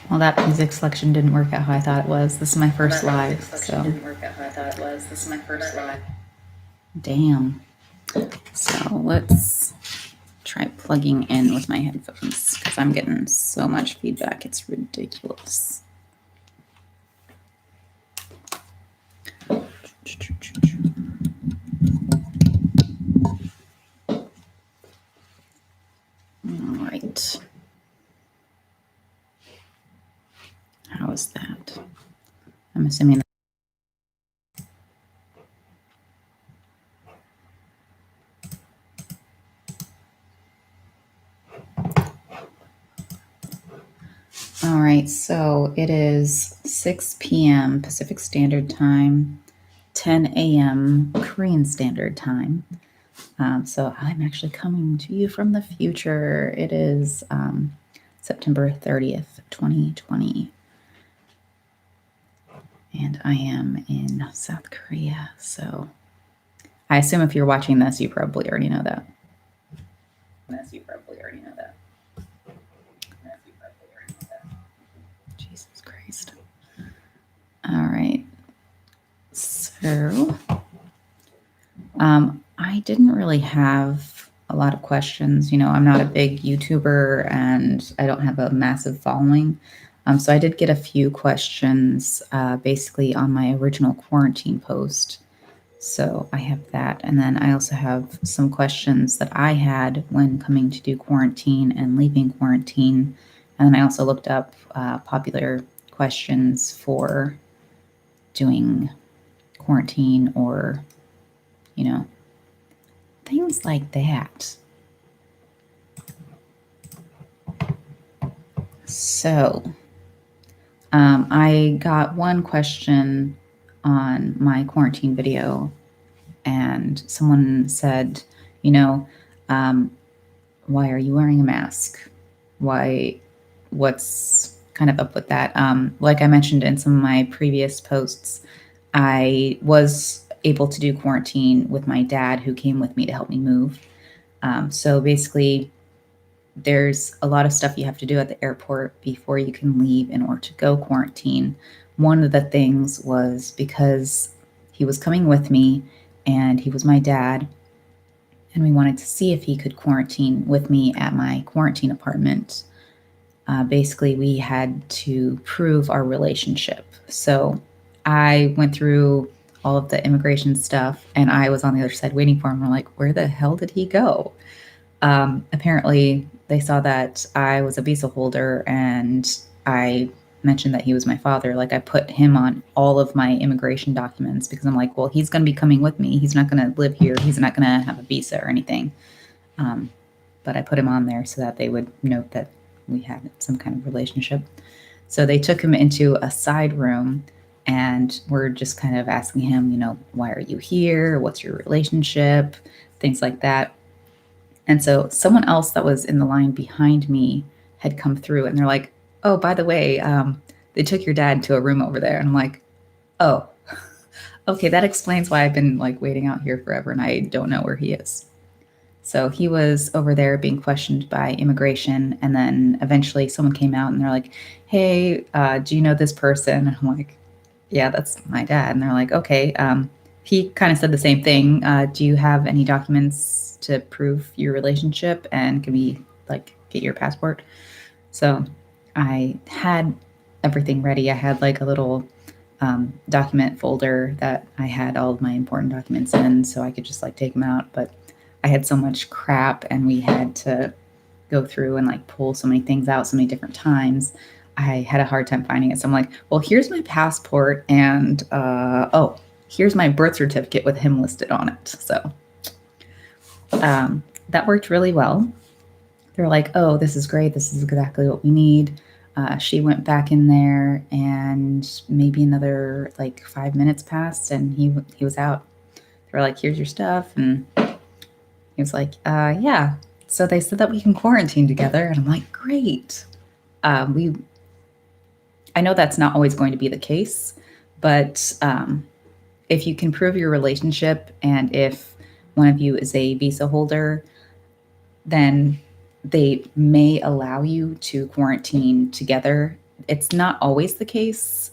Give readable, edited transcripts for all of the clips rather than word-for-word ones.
Well, that music selection didn't work out how I thought it was. This is my first live, so. Didn't work out how I thought it was. This is my first live. Damn. So let's try plugging in with my headphones because I'm getting so much feedback. It's ridiculous. All right. How is that? I'm assuming. All right, so it is 6 p.m. Pacific Standard Time, 10 a.m. Korean Standard Time. So I'm actually coming to you from the future. It is September 30th, 2020. And I am in South Korea. So I assume if you're watching this, you probably already know that. Jesus Christ. All right. So I didn't really have a lot of questions. You know, I'm not a big YouTuber and I don't have a massive following. So I did get a few questions basically on my original quarantine post. So I have that. And then I also have some questions that I had when coming to do quarantine and leaving quarantine. And then I also looked up popular questions for doing quarantine or, you know, things like that. So I got one question on my quarantine video, and someone said, you know, why are you wearing a mask? What's kind of up with that? Like I mentioned in some of my previous posts, I was able to do quarantine with my dad who came with me to help me move. So basically, there's a lot of stuff you have to do at the airport before you can leave in order to go quarantine. One of the things was because he was coming with me and he was my dad, and we wanted to see if he could quarantine with me at my quarantine apartment. Basically, we had to prove our relationship. So I went through all of the immigration stuff and I was on the other side waiting for him. We're like, where the hell did he go? Apparently, they saw that I was a visa holder and I mentioned that he was my father. Like, I put him on all of my immigration documents because I'm like, well, he's going to be coming with me. He's not going to live here. He's not going to have a visa or anything. But I put him on there so that they would note that we had some kind of relationship. So they took him into a side room and we're just kind of asking him, you know, why are you here? What's your relationship? Things like that. And so someone else that was in the line behind me had come through and they're like, oh, by the way, they took your dad to a room over there. And I'm like, oh, okay, that explains why I've been like waiting out here forever and I don't know where he is. So he was over there being questioned by immigration. And then eventually someone came out and they're like, hey, do you know this person? And I'm like, yeah, that's my dad. And they're like, okay. He kind of said the same thing. Do you have any documents to prove your relationship? And can we like get your passport? So I had everything ready. I had like a little document folder that I had all of my important documents in so I could just like take them out. But I had so much crap and we had to go through and like pull so many things out so many different times. I had a hard time finding it. So I'm like, well, here's my passport and oh, here's my birth certificate with him listed on it. So that worked really well. They're like, oh, this is great. This is exactly what we need. She went back in there and maybe another like 5 minutes passed and he was out. They were like, here's your stuff. And he was like, yeah. So they said that we can quarantine together. And I'm like, great. I know that's not always going to be the case, but if you can prove your relationship and if one of you is a visa holder, then they may allow you to quarantine together it's not always the case.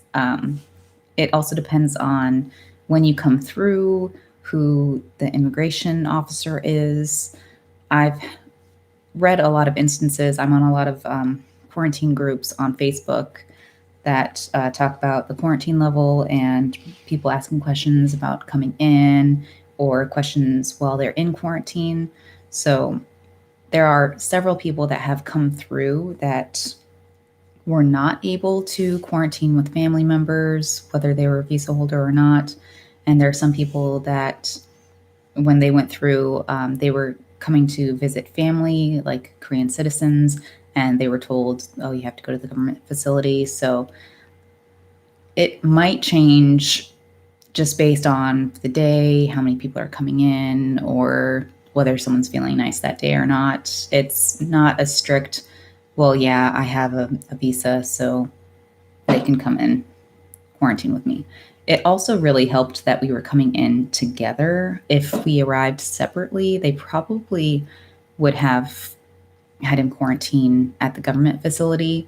It also depends on when you come through, who the immigration officer is. I've read a lot of instances. I'm on a lot of quarantine groups on Facebook that talk about the quarantine level and people asking questions about coming in or questions while they're in quarantine. So there are several people that have come through that were not able to quarantine with family members, whether they were a visa holder or not. And there are some people that, when they went through, they were coming to visit family, like Korean citizens, and they were told, oh, you have to go to the government facility. So it might change just based on the day, how many people are coming in, or whether someone's feeling nice that day or not. It's not a strict, well, yeah, I have a visa, so they can come in quarantine with me. It also really helped that we were coming in together. If we arrived separately, they probably would have had him quarantine at the government facility,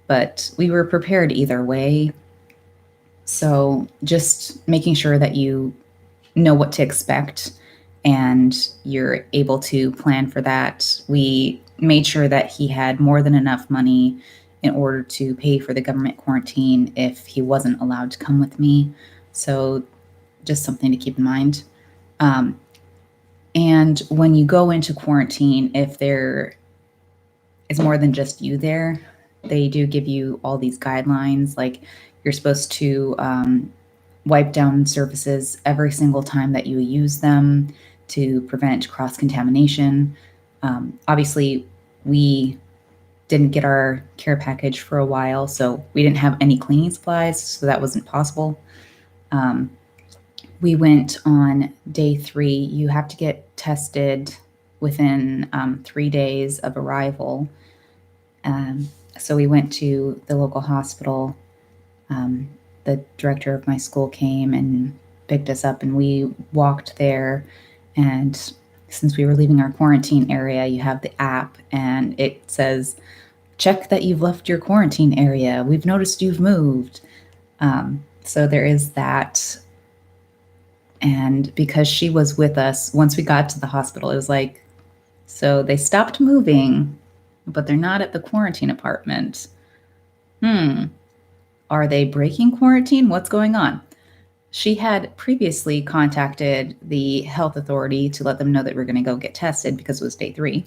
but we were prepared either way. So just making sure that you know what to expect and you're able to plan for that. We made sure that he had more than enough money in order to pay for the government quarantine if he wasn't allowed to come with me. So just something to keep in mind. Um, and when you go into quarantine, if there is more than just you there, they do give you all these guidelines. Like you're supposed to wipe down surfaces every single time that you use them to prevent cross contamination. Obviously, we didn't get our care package for a while, so we didn't have any cleaning supplies, so that wasn't possible. We went on day 3. You have to get tested within 3 days of arrival. So we went to the local hospital. The director of my school came and picked us up, and we walked there. And since we were leaving our quarantine area, you have the app, and it says, check that you've left your quarantine area. We've noticed you've moved. So there is that. And because she was with us, once we got to the hospital, it was like, so they stopped moving, but they're not at the quarantine apartment. Are they breaking quarantine? What's going on? She had previously contacted the health authority to let them know that we're going to go get tested because it was day 3.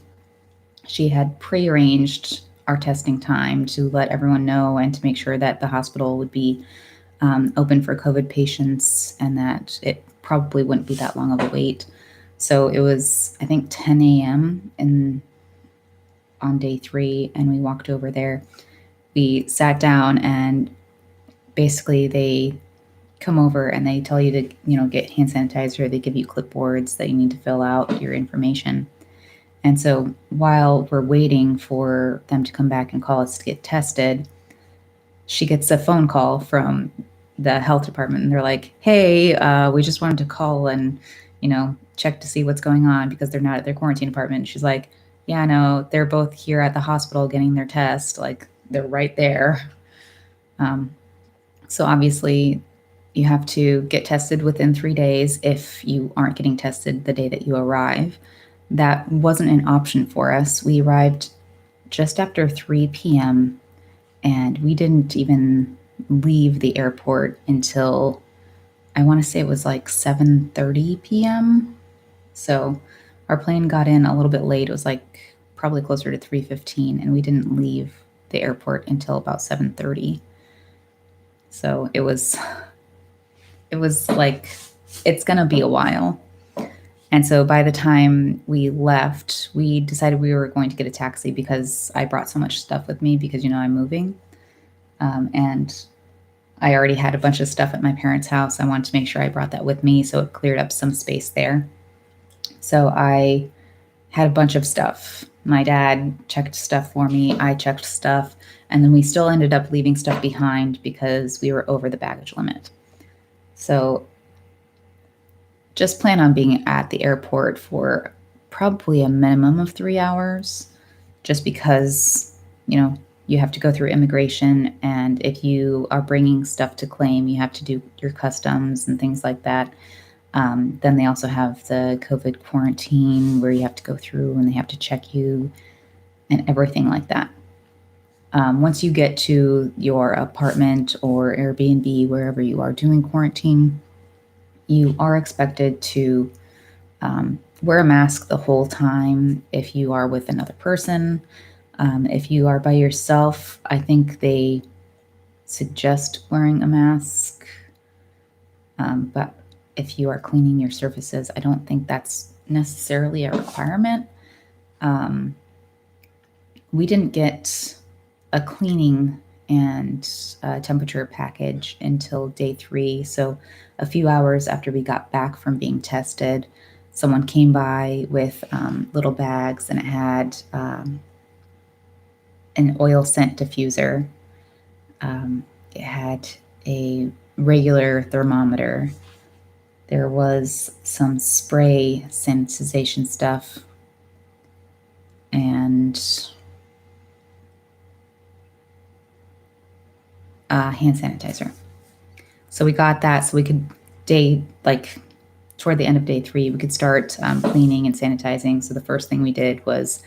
She had prearranged our testing time to let everyone know and to make sure that the hospital would be open for COVID patients and that it probably wouldn't be that long of a wait. So it was, I think, 10 a.m. on day 3, and we walked over there. We sat down, and basically they come over and they tell you to, get hand sanitizer. They give you clipboards that you need to fill out your information. And so while we're waiting for them to come back and call us to get tested, she gets a phone call from the health department, and they're like, hey, we just wanted to call and, check to see what's going on because they're not at their quarantine apartment. And she's like, yeah, no, they're both here at the hospital getting their test. Like, they're right there. So obviously you have to get tested within 3 days if you aren't getting tested the day that you arrive. That wasn't an option for us. We arrived just after 3 p.m. and we didn't even leave the airport until, I want to say it was like 7:30 p.m. So our plane got in a little bit late. It was like probably closer to 3:15, and we didn't leave the airport until about 7:30. So it was like, it's going to be a while. And so by the time we left, we decided we were going to get a taxi because I brought so much stuff with me because, I'm moving. And I already had a bunch of stuff at my parents' house. I wanted to make sure I brought that with me, so it cleared up some space there. So I had a bunch of stuff. My dad checked stuff for me. I checked stuff. And then we still ended up leaving stuff behind because we were over the baggage limit. So just plan on being at the airport for probably a minimum of 3 hours, just because, you have to go through immigration, and if you are bringing stuff to claim, you have to do your customs and things like that. Then they also have the COVID quarantine where you have to go through and they have to check you and everything like that. Once you get to your apartment or Airbnb, wherever you are doing quarantine, you are expected to wear a mask the whole time if you are with another person. If you are by yourself, I think they suggest wearing a mask. But if you are cleaning your surfaces, I don't think that's necessarily a requirement. We didn't get a cleaning and temperature package until day 3. So a few hours after we got back from being tested, someone came by with little bags, and it had an oil scent diffuser. It had a regular thermometer. There was some spray sanitization stuff and hand sanitizer. So we got that so we could toward the end of day 3, we could start cleaning and sanitizing. So the first thing we did was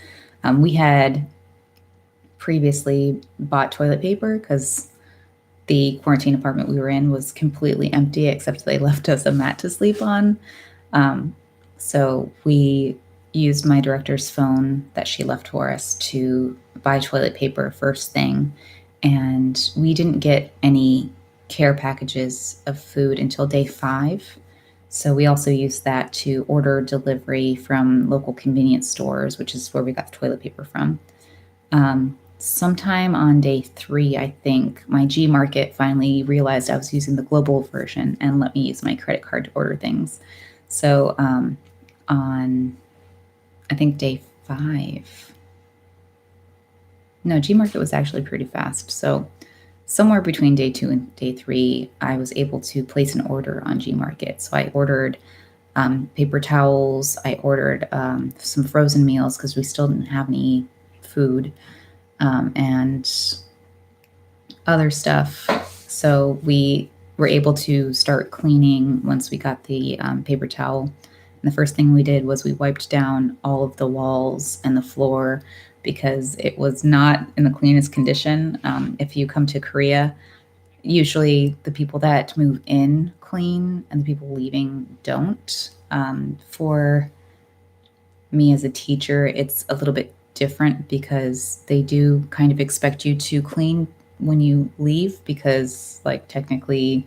we had previously bought toilet paper because the quarantine apartment we were in was completely empty, except they left us a mat to sleep on. So we used my director's phone that she left for us to buy toilet paper first thing. And we didn't get any care packages of food until day 5. So we also used that to order delivery from local convenience stores, which is where we got the toilet paper from. Sometime on day 3, I think, my Gmarket finally realized I was using the global version and let me use my credit card to order things. So on, I think, day 5, no, Gmarket was actually pretty fast. So somewhere between day 2 and day 3, I was able to place an order on Gmarket. So I ordered paper towels. I ordered some frozen meals because we still didn't have any food. And other stuff. So we were able to start cleaning once we got the paper towel. And the first thing we did was we wiped down all of the walls and the floor because it was not in the cleanest condition. If you come to Korea, usually the people that move in clean and the people leaving don't. For me as a teacher, it's a little bit different because they do kind of expect you to clean when you leave because, like, technically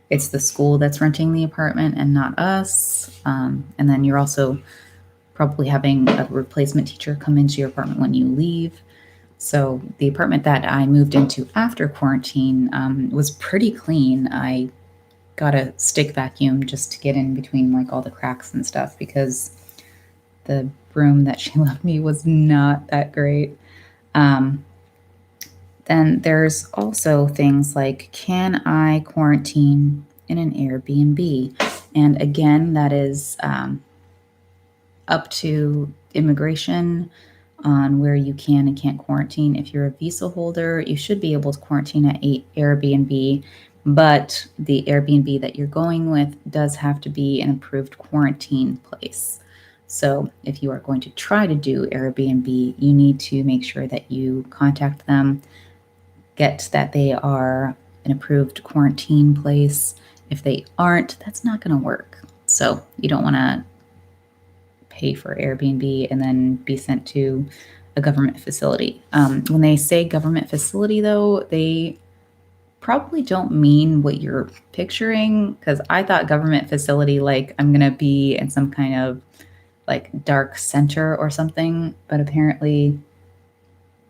it's the school that's renting the apartment and not us. And then you're also probably having a replacement teacher come into your apartment when you leave. So the apartment that I moved into after quarantine was pretty clean. I got a stick vacuum just to get in between like all the cracks and stuff because the room that she left me was not that great. Then there's also things like, can I quarantine in an Airbnb? And again, that is up to immigration on where you can and can't quarantine. If you're a visa holder, you should be able to quarantine at a Airbnb, but the Airbnb that you're going with does have to be an approved quarantine place. So if you are going to try to do Airbnb, you need to make sure that you contact them, get that they are an approved quarantine place. If they aren't, that's not going to work. So you don't want to pay for Airbnb and then be sent to a government facility. When they say government facility, though, they probably don't mean what you're picturing, because I thought government facility like I'm going to be in some kind of like dark center or something, but apparently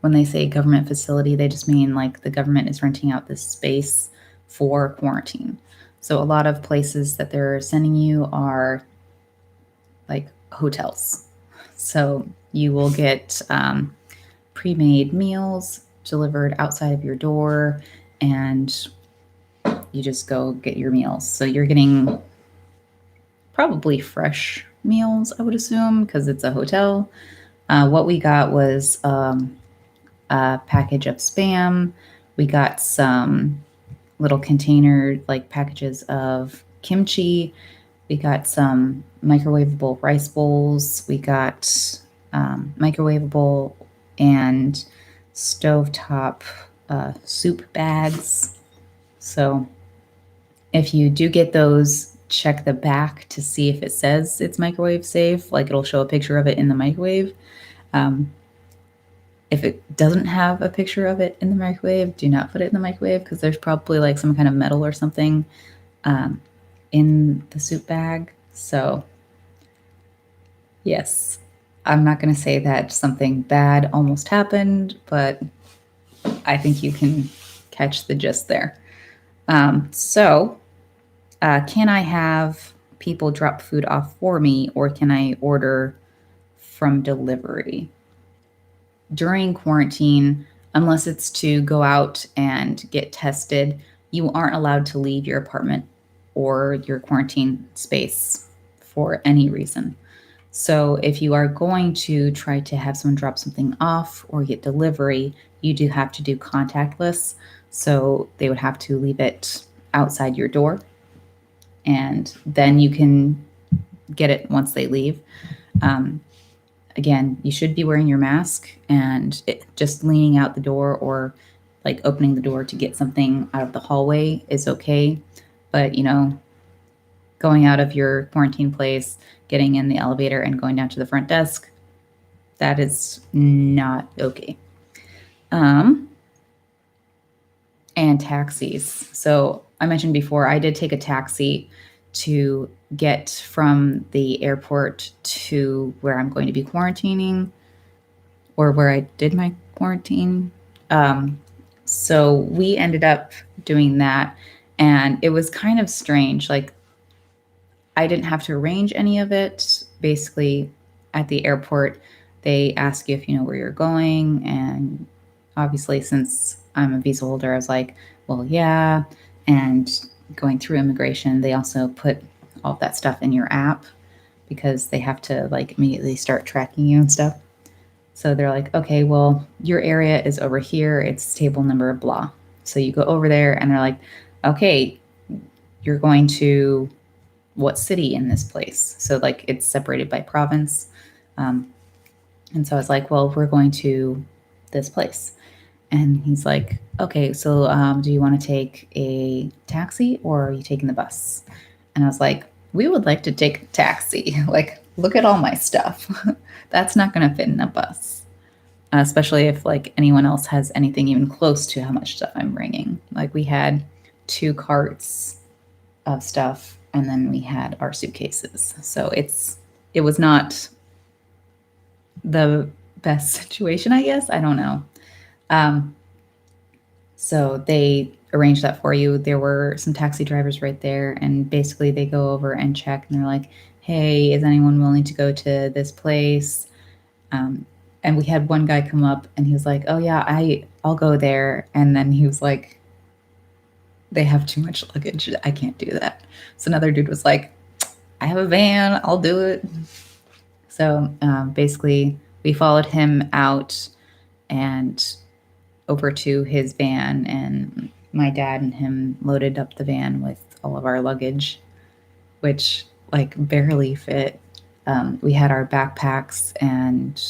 when they say government facility, they just mean like the government is renting out this space for quarantine. So a lot of places that they're sending you are like hotels. So you will get pre-made meals delivered outside of your door, and you just go get your meals. So you're getting probably fresh meals, I would assume, because it's a hotel. What we got was a package of Spam. We got some little container like packages of kimchi. We got some microwavable rice bowls. We got microwavable and stovetop soup bags. So if you do get those, check the back to see if it says it's microwave safe. Like it'll show a picture of it in the microwave. If it doesn't have a picture of it in the microwave, do not put it in the microwave because there's probably like some kind of metal or something in the soup bag. So yes, I'm not going to say that something bad almost happened, but I think you can catch the gist there. Can I have people drop food off for me, or can I order from delivery? During quarantine, unless it's to go out and get tested, you aren't allowed to leave your apartment or your quarantine space for any reason. So if you are going to try to have someone drop something off or get delivery, you do have to do contactless. So they would have to leave it outside your door, and then you can get it once they leave. Again, you should be wearing your mask, and just leaning out the door or like opening the door to get something out of the hallway is okay. But, going out of your quarantine place, getting in the elevator and going down to the front desk, that is not okay. And taxis. So I mentioned before, I did take a taxi to get from the airport to where I'm going to be quarantining, or where I did my quarantine. So we ended up doing that, and it was kind of strange. Like, I didn't have to arrange any of it. Basically, at the airport, they ask you if you know where you're going. And obviously, since I'm a visa holder, I was like, well, yeah. And going through immigration, they also put all of that stuff in your app because they have to like immediately start tracking you and stuff. So they're like, okay, well, your area is over here. It's table number blah. So you go over there and they're like, okay, you're going to what city in this place? So like it's separated by province. And so I was like, well, we're going to this place. And he's like, okay, so do you want to take a taxi or are you taking the bus? And I was like, we would like to take a taxi. Like, look at all my stuff. That's not going to fit in a bus, especially if like anyone else has anything even close to how much stuff I'm bringing. Like we had 2 carts of stuff, and then we had our suitcases. So it was not the best situation, I guess. I don't know. So they arranged that for you. There were some taxi drivers right there, and basically they go over and check, and they're like, hey, is anyone willing to go to this place? And we had one guy come up and he was like, oh yeah, I'll go there. And then he was like, they have too much luggage. I can't do that. So another dude was like, I have a van. I'll do it. So basically we followed him out and over to his van, and my dad and him loaded up the van with all of our luggage, which like barely fit. We had our backpacks and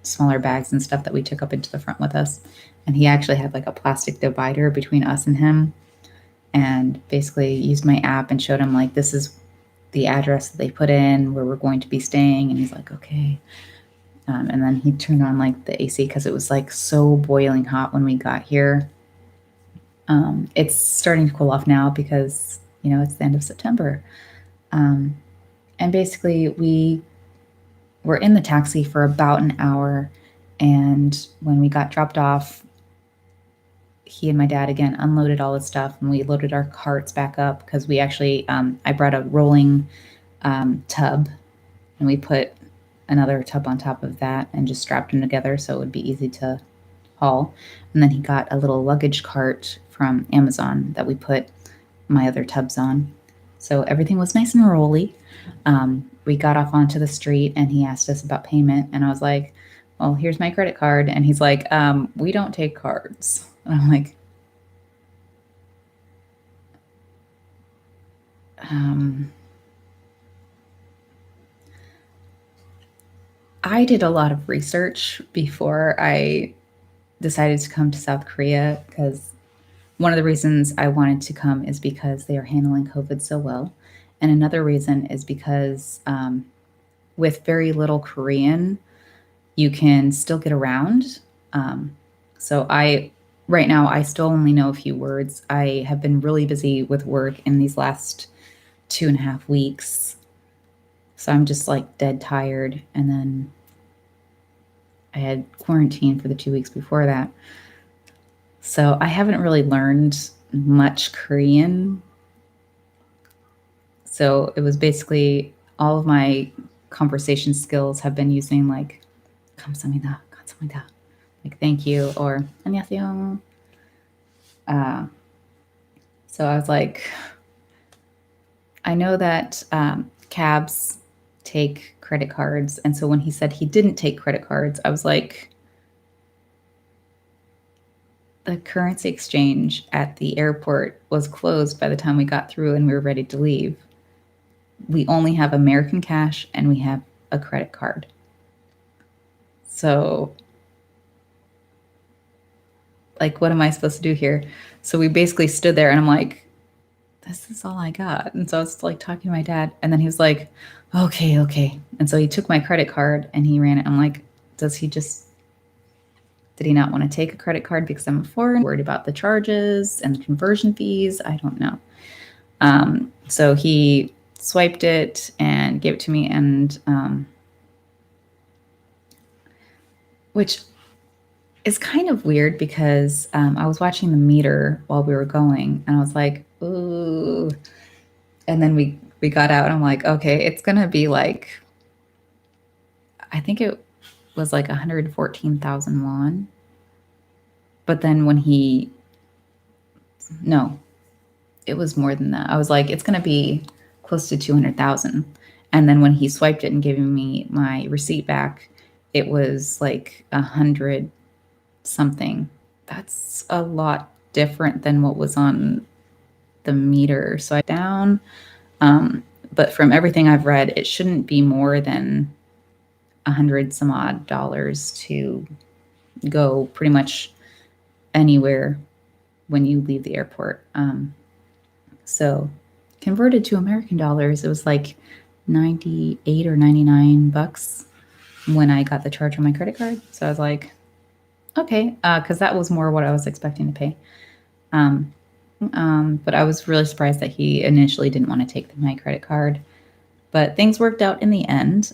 smaller bags and stuff that we took up into the front with us. And he actually had like a plastic divider between us and him, and basically used my app and showed him like, this is the address that they put in where we're going to be staying. And he's like, okay. And then he turned on like the AC because it was like so boiling hot when we got here. It's starting to cool off now because, it's the end of September. And basically we were in the taxi for about an hour. And when we got dropped off, he and my dad again unloaded all his stuff, and we loaded our carts back up because we actually, I brought a rolling tub, and we put another tub on top of that and just strapped them together so it would be easy to haul. And then he got a little luggage cart from Amazon that we put my other tubs on. So everything was nice and rolly. We got off onto the street and he asked us about payment, and I was like, well, here's my credit card. And he's like, we don't take cards. And I'm like, I did a lot of research before I decided to come to South Korea, because one of the reasons I wanted to come is because they are handling COVID so well. And another reason is because with very little Korean, you can still get around. So right now, I still only know a few words. I have been really busy with work in these last 2.5 weeks. So I'm just like dead tired. And then I had quarantine for the 2 weeks before that. So I haven't really learned much Korean. So it was basically all of my conversation skills have been using like 감사합니다, 감사합니다, like thank you, or 안녕하세요. So I was like, I know that cabs take credit cards. And so when he said he didn't take credit cards, I was like, the currency exchange at the airport was closed by the time we got through and we were ready to leave. We only have American cash and we have a credit card. So, like, what am I supposed to do here? So we basically stood there and I'm like, this is all I got. And so I was like talking to my dad, and then he was like, okay. And so he took my credit card and he ran it. I'm like, did he not want to take a credit card because I'm a foreigner, worried about the charges and the conversion fees? I don't know. So he swiped it and gave it to me, and which is kind of weird because I was watching the meter while we were going, and I was like, ooh. And then we got out, and I'm like, okay, it's gonna be like, I think it was like 114,000 won. But then no, it was more than that. I was like, it's gonna be close to 200,000. And then when he swiped it and gave me my receipt back, it was like 100 something. That's a lot different than what was on the meter. So I down. But from everything I've read, it shouldn't be more than 100 some odd dollars to go pretty much anywhere when you leave the airport. So converted to American dollars, it was like 98 or 99 bucks when I got the charge on my credit card. So I was like, okay, because that was more what I was expecting to pay. But I was really surprised that he initially didn't want to take my credit card. But things worked out in the end.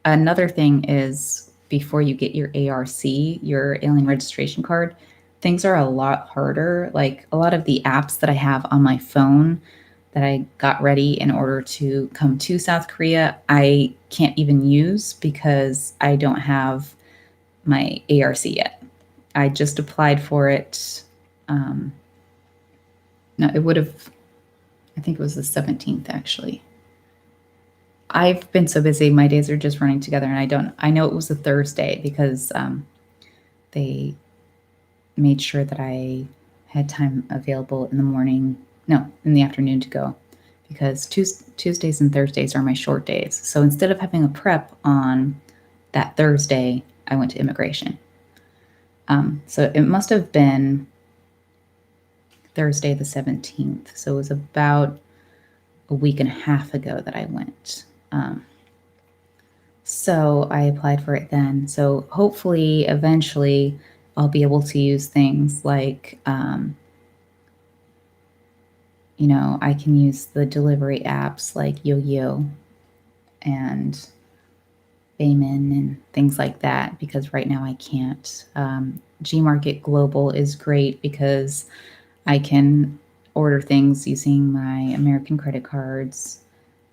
Another thing is, before you get your ARC, your alien registration card, things are a lot harder. Like a lot of the apps that I have on my phone that I got ready in order to come to South Korea, I can't even use because I don't have my ARC yet. I just applied for it. No, it would have, I think it was the 17th actually. I've been so busy, my days are just running together, and I know it was a Thursday because they made sure that I had time available in the afternoon to go, because Tuesdays and Thursdays are my short days. So instead of having a prep on that Thursday, I went to immigration. So it must have been Thursday the 17th. So it was about a week and a half ago that I went. So I applied for it then. So hopefully, eventually, I'll be able to use things like, I can use the delivery apps like Yo-Yo and Bayman and things like that, because right now I can't. Gmarket Global is great because I can order things using my American credit cards,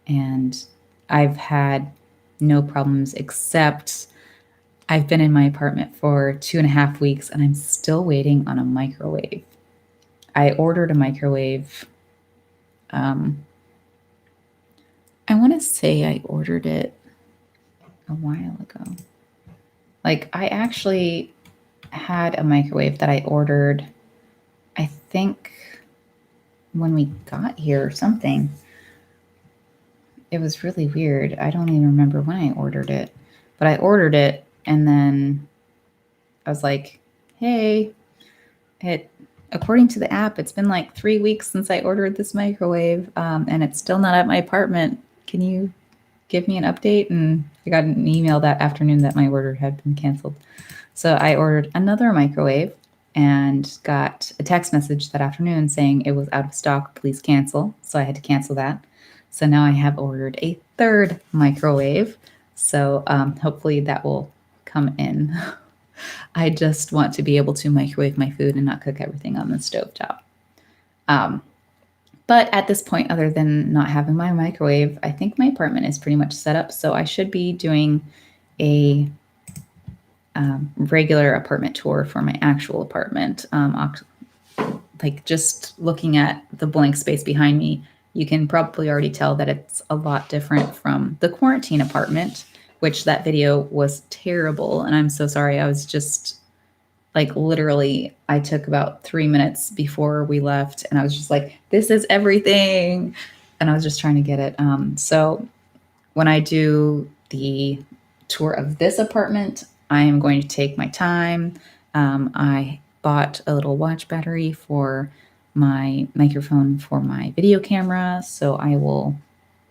and I've had no problems, except I've been in my apartment for 2.5 weeks and I'm still waiting on a microwave. I ordered a microwave. I want to say I ordered it a while ago. Like, I actually had a microwave that I ordered, I think, when we got here or something. It was really weird. I don't even remember when I ordered it, but I ordered it and then I was like, hey, according to the app, it's been like 3 weeks since I ordered this microwave, and it's still not at my apartment. Can you give me an update? And I got an email that afternoon that my order had been canceled. So I ordered another microwave and got a text message that afternoon saying it was out of stock, please cancel. So I had to cancel that. So now I have ordered a third microwave. So hopefully that will come in. I just want to be able to microwave my food and not cook everything on the stovetop. But at this point, other than not having my microwave, I think my apartment is pretty much set up. So I should be doing a regular apartment tour for my actual apartment. Like just looking at the blank space behind me, you can probably already tell that it's a lot different from the quarantine apartment, which that video was terrible. And I'm so sorry. I was just like literally, I took about 3 minutes before we left and I was just like, this is everything. And I was just trying to get it. So when I do the tour of this apartment, I am going to take my time. I bought a little watch battery for my microphone for my video camera, so I will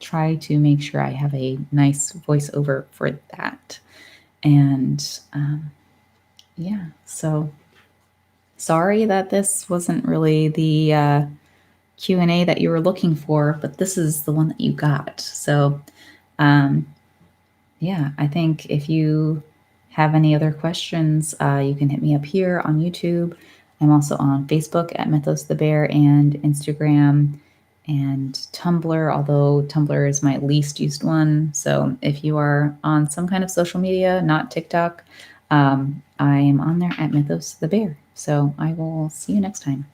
try to make sure I have a nice voiceover for that. And yeah, so sorry that this wasn't really the Q&A that you were looking for, but this is the one that you got. So yeah, I think if you have any other questions, you can hit me up here on YouTube. I'm also on Facebook at Mythos the Bear and Instagram and Tumblr, although Tumblr is my least used one. So if you are on some kind of social media, not TikTok, I am on there at Mythos the Bear. So I will see you next time.